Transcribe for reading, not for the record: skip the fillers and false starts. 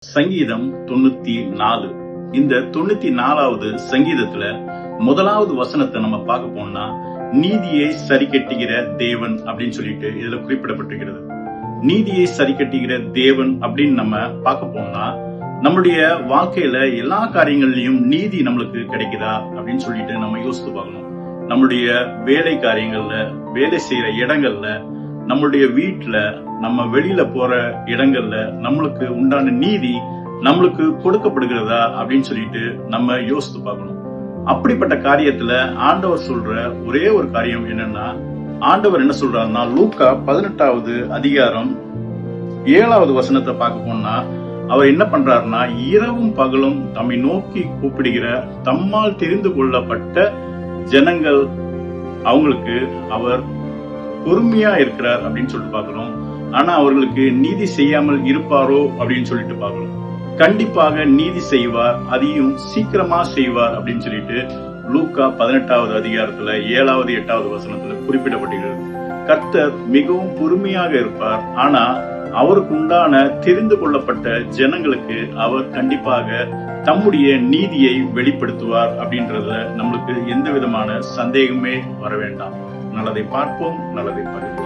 சங்கீதம் 94. இந்த 94வது சங்கீதத்துல முதலாவது வசனத்தை நம்ம பார்க்க போனோம்னா, நீதியை சரி கட்டுகிற தேவன் அப்படின்னு சொல்லிட்டு இதுல குறிப்பிடப்பட்டிருக்கிறது. நீதியை சரி கட்டுகிற தேவன் அப்படின்னு நம்ம பார்க்க போனோம்னா, நம்மளுடைய வாழ்க்கையில எல்லா காரியங்கள்லயும் நீதி நம்மளுக்கு கிடைக்குதா அப்படின்னு சொல்லிட்டு நம்ம யோசித்து பார்க்கணும். நம்மளுடைய வேலை காரியங்கள்ல, வேலை செய்யற இடங்கள்ல, நம்மளுடைய வீட்டுல, நம்ம வெளியில போற இடங்கள்ல நம்மளுக்கு உண்டான நீதி நம்மளுக்கு கொடுக்கப்படுகிறதா அப்படின்னு சொல்லிட்டு நம்ம யோசித்து பார்க்கணும். அப்படிப்பட்ட காரியத்துல ஆண்டவர் சொல்ற ஒரே ஒரு காரியம் என்னன்னா, ஆண்டவர் என்ன சொல்றாருன்னா, லூக்கா 18வது அதிகாரம் 7வது வசனத்தை பார்க்க போனா, அவர் என்ன பண்றாருன்னா, இரவும் பகலும் தம்மை நோக்கி கூப்பிடுகிற தம்மால் தெரிந்து கொள்ளப்பட்ட ஜனங்கள் அவங்களுக்கு அவர் பொறுமையா இருக்கிறார் அப்படின்னு சொல்லிட்டு பாக்குறோம். ஆனா அவர்களுக்கு நீதி செய்யாமல் இருப்பாரோ அப்படின்னு சொல்லிட்டு பாக்குறோம். கண்டிப்பாக நீதி செய்வார், அதையும் சீக்கிரமா செய்வார் அப்படின்னு சொல்லிட்டு லூக்கா 18வது அதிகாரத்துல 7வது 8வது வசனத்துல குறிப்பிடப்பட்டிருக்கிறது. கர்த்தர் மிகவும் பொறுமையாக இருப்பார், ஆனா அவருக்கு உண்டான தெரிந்து கொள்ளப்பட்ட ஜனங்களுக்கு அவர் கண்டிப்பாக தம்முடைய நீதியை வெளிப்படுத்துவார் அப்படின்றதுல நம்மளுக்கு எந்த விதமான சந்தேகமே வர வேண்டாம். நல்லதை பார்ப்போம், நல்லதை பகிர்வோம்.